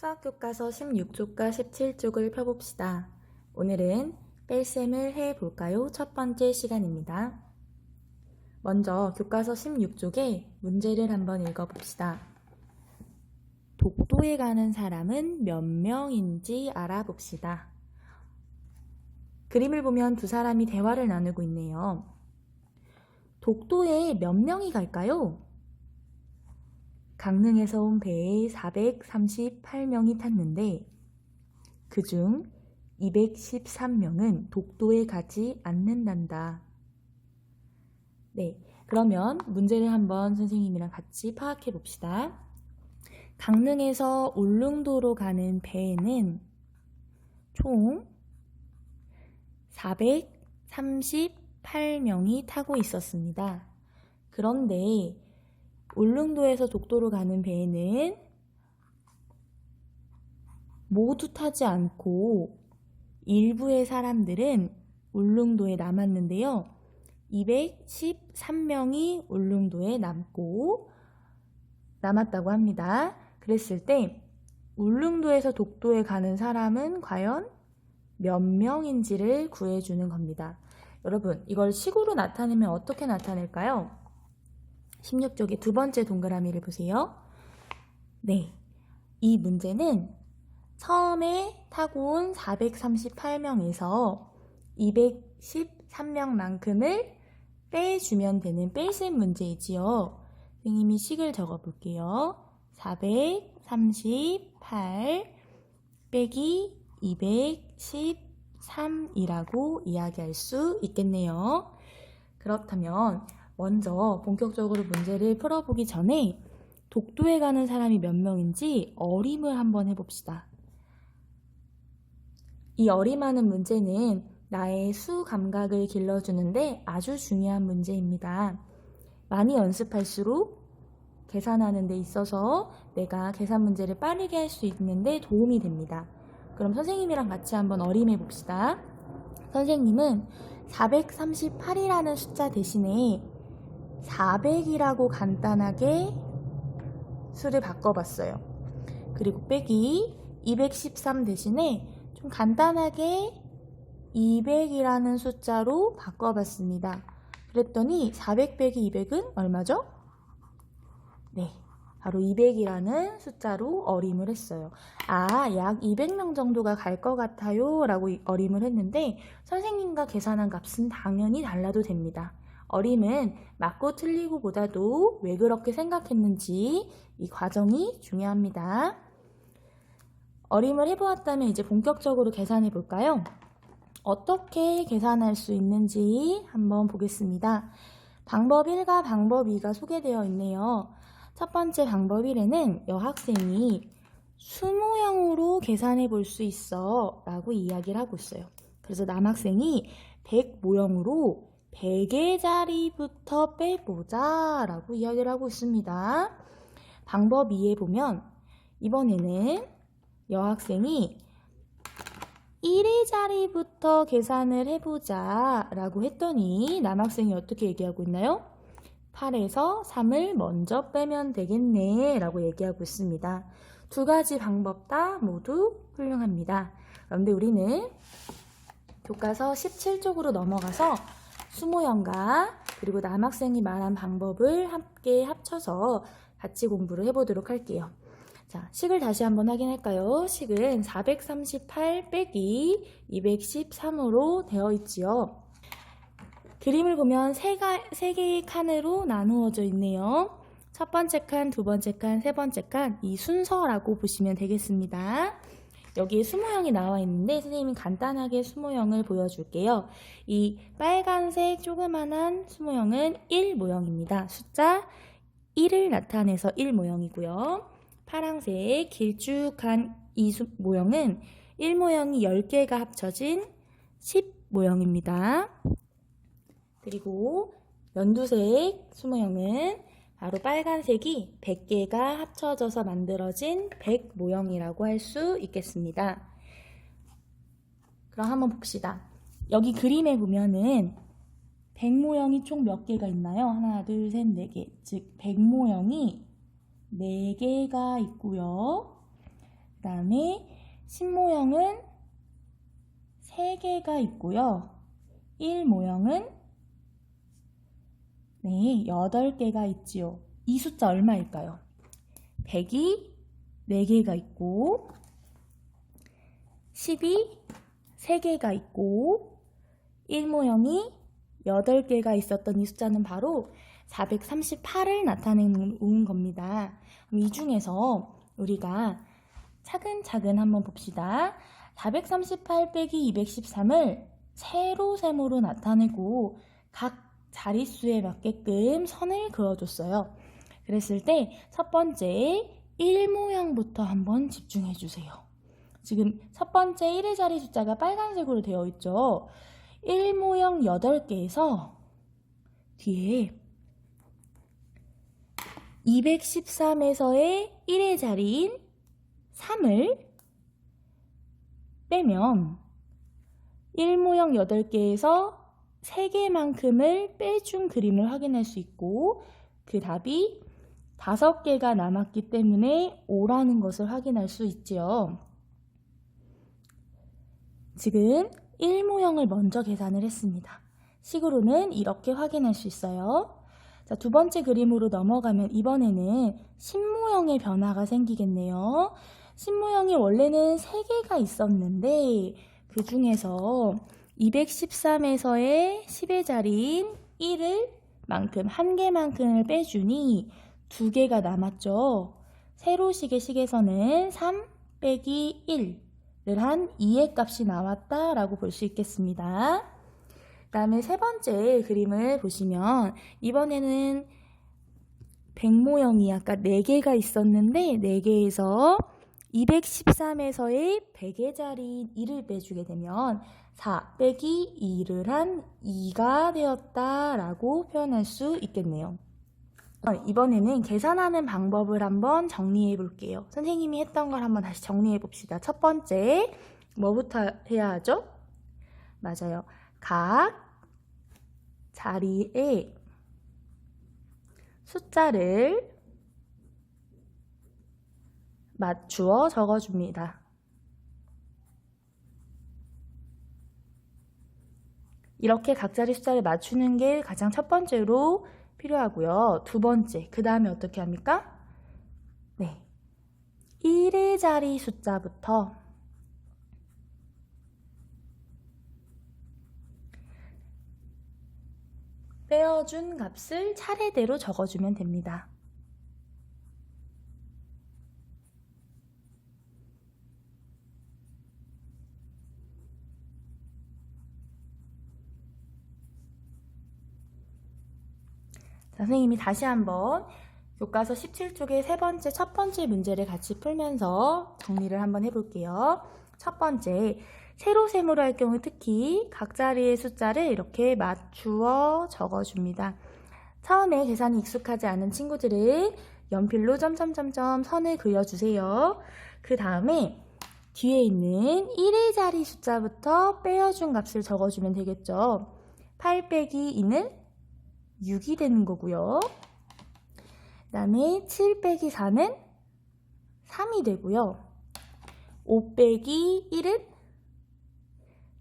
수학교과서 16쪽과 17쪽을 펴봅시다. 오늘은 뺄셈을 해볼까요? 첫 번째 시간입니다. 먼저 교과서 16쪽의 문제를 한번 읽어봅시다. 독도에 가는 사람은 몇 명인지 알아봅시다. 그림을 보면 두 사람이 대화를 나누고 있네요. 독도에 몇 명이 갈까요? 강릉에서 온 배에 438명이 탔는데 그중 213명은 독도에 가지 않는단다. 네, 그러면 문제를 한번 선생님이랑 같이 파악해 봅시다. 강릉에서 울릉도로 가는 배에는 총 438명이 타고 있었습니다. 그런데 울릉도에서 독도로 가는 배에는 모두 타지 않고 일부의 사람들은 울릉도에 남았는데요. 213명이 울릉도에 남았다고 합니다. 그랬을 때 울릉도에서 독도에 가는 사람은 과연 몇 명인지를 구해주는 겁니다. 여러분, 이걸 식으로 나타내면 어떻게 나타낼까요? 16쪽의 두 번째 동그라미를 보세요. 네, 이 문제는 처음에 타고 온 438명에서 213명만큼을 빼주면 되는 뺄셈 문제이지요. 선생님이 식을 적어 볼게요. 438 빼기 213이라고 이야기할 수 있겠네요. 그렇다면 먼저 본격적으로 문제를 풀어보기 전에 독도에 가는 사람이 몇 명인지 어림을 한번 해봅시다. 이 어림하는 문제는 나의 수 감각을 길러주는데 아주 중요한 문제입니다. 많이 연습할수록 계산하는 데 있어서 내가 계산 문제를 빠르게 할 수 있는데 도움이 됩니다. 그럼 선생님이랑 같이 한번 어림해 봅시다. 선생님은 438이라는 숫자 대신에 400이라고 간단하게 수를 바꿔봤어요. 그리고 빼기 213 대신에 좀 간단하게 200이라는 숫자로 바꿔봤습니다. 그랬더니 400 빼기 200은 얼마죠? 네, 바로 200이라는 숫자로 어림을 했어요. 약 200명 정도가 갈 것 같아요 라고 어림을 했는데 선생님과 계산한 값은 당연히 달라도 됩니다. 어림은 맞고 틀리고 보다도 왜 그렇게 생각했는지 이 과정이 중요합니다. 어림을 해보았다면 이제 본격적으로 계산해 볼까요? 어떻게 계산할 수 있는지 한번 보겠습니다. 방법 1과 방법 2가 소개되어 있네요. 첫 번째 방법 1에는 여학생이 수모형으로 계산해 볼 수 있어 라고 이야기를 하고 있어요. 그래서 남학생이 100 모형으로 100의 자리부터 빼보자 라고 이야기를 하고 있습니다. 방법 2에 보면 이번에는 여학생이 1의 자리부터 계산을 해보자 라고 했더니 남학생이 어떻게 얘기하고 있나요? 8에서 3을 먼저 빼면 되겠네 라고 얘기하고 있습니다. 두 가지 방법 다 모두 훌륭합니다. 그런데 우리는 교과서 17쪽으로 넘어가서 수모형과 그리고 남학생이 말한 방법을 함께 합쳐서 같이 공부를 해보도록 할게요. 자, 식을 다시 한번 확인할까요? 식은 438 빼기 213으로 되어 있지요. 그림을 보면 세 개의 칸으로 나누어져 있네요. 첫 번째 칸, 두 번째 칸, 세 번째 칸, 이 순서라고 보시면 되겠습니다. 여기에 수모형이 나와 있는데 선생님이 간단하게 수모형을 보여줄게요. 이 빨간색 조그만한 수모형은 1 모형입니다. 숫자 1을 나타내서 1 모형이고요. 파란색 길쭉한 이 모형은 1 모형이 10개가 합쳐진 10 모형입니다. 그리고 연두색 수모형은 바로 빨간색이 100개가 합쳐져서 만들어진 100 모형이라고 할 수 있겠습니다. 그럼 한번 봅시다. 여기 그림에 보면은 100 모형이 총 몇 개가 있나요? 하나, 둘, 셋, 네 개. 즉 100 모형이 4개가 있고요. 다음에 십 모형은 3개가 있고요. 1 모형은 8개가 있지요. 이 숫자 얼마일까요? 100이 4개가 있고 10이 3개가 있고 1 모형이 8개가 있었던 이 숫자는 바로 438을 나타내는 겁니다. 이 중에서 우리가 차근차근 한번 봅시다. 438 빼기 213을 세로세모로 나타내고 각 자릿수에 맞게끔 선을 그어줬어요. 그랬을 때 첫 번째 1 모형부터 한번 집중해 주세요. 지금 첫 번째 1의 자리 숫자가 빨간색으로 되어 있죠. 1 모형 8개에서 뒤에 213에서의 1의 자리인 3을 빼면 1 모형 8개에서 3개만큼을 빼준 그림을 확인할 수 있고 그 답이 5개가 남았기 때문에 5라는 것을 확인할 수 있지요. 지금 1 모형을 먼저 계산을 했습니다. 식으로는 이렇게 확인할 수 있어요. 자, 두 번째 그림으로 넘어가면 이번에는 10 모형의 변화가 생기겠네요. 10 모형이 원래는 3개가 있었는데 그 중에서 213에서의 10의 자리인 1을 만큼 1개만큼을 빼주니 2개가 남았죠. 세로식의 식에서는 3 빼기 1을 한 2의 값이 나왔다라고 볼 수 있겠습니다. 그 다음에 세 번째 그림을 보시면 이번에는 100 모형이 아까 4개가 있었는데 4개에서 213에서의 100의 자리인 1을 빼주게 되면 4 빼기 2를 한 2가 되었다라고 표현할 수 있겠네요. 이번에는 계산하는 방법을 한번 정리해 볼게요. 선생님이 했던 걸 한번 다시 정리해 봅시다. 첫 번째, 뭐부터 해야 하죠? 맞아요. 각 자리에 숫자를 맞추어 적어줍니다. 이렇게 각자리 숫자를 맞추는 게 가장 첫 번째로 필요하고요. 두 번째, 그 다음에 어떻게 합니까? 1의 자리 숫자부터 빼어준 값을 차례대로 적어주면 됩니다. 선생님이 다시 한번 교과서 17쪽의 첫 번째 문제를 같이 풀면서 정리를 한번 해볼게요. 첫 번째, 세로세모로 할 경우 특히 각 자리의 숫자를 이렇게 맞추어 적어줍니다. 처음에 계산이 익숙하지 않은 친구들은 연필로 점점점점 선을 그려주세요. 그 다음에 뒤에 있는 1의 자리 숫자부터 빼어준 값을 적어주면 되겠죠. 8 빼기 2는 6이 되는 거고요. 그 다음에 7 빼기 4는 3이 되고요. 5 빼기 1은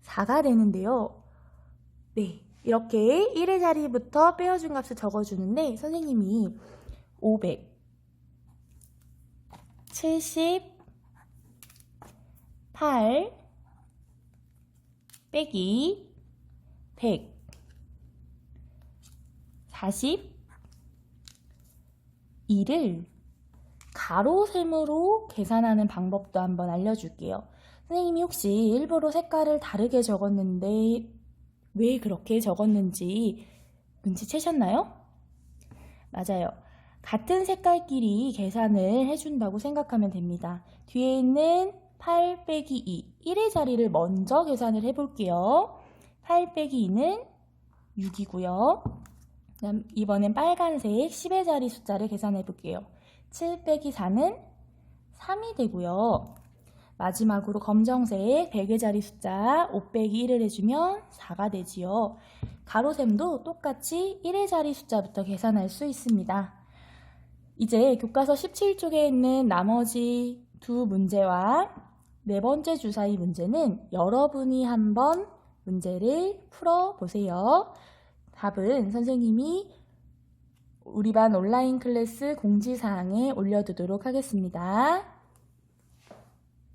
4가 되는데요. 이렇게 1의 자리부터 빼어준 값을 적어주는데 선생님이 578 빼기 100 42를 가로셈으로 계산하는 방법도 한번 알려줄게요. 선생님이 혹시 일부러 색깔을 다르게 적었는데 왜 그렇게 적었는지 눈치채셨나요? 맞아요. 같은 색깔끼리 계산을 해준다고 생각하면 됩니다. 뒤에 있는 8 빼기 2, 1의 자리를 먼저 계산을 해볼게요. 8 빼기 2는 6이고요. 이번엔 빨간색 10의 자리 숫자를 계산해 볼게요. 7 빼기 4는 3이 되고요. 마지막으로 검정색 100의 자리 숫자 5 빼기 1을 해주면 4가 되지요. 가로셈도 똑같이 1의 자리 숫자부터 계산할 수 있습니다. 이제 교과서 17쪽에 있는 나머지 두 문제와 네 번째 주사위 문제는 여러분이 한번 문제를 풀어보세요. 답은 선생님이 우리 반 온라인 클래스 공지사항에 올려두도록 하겠습니다.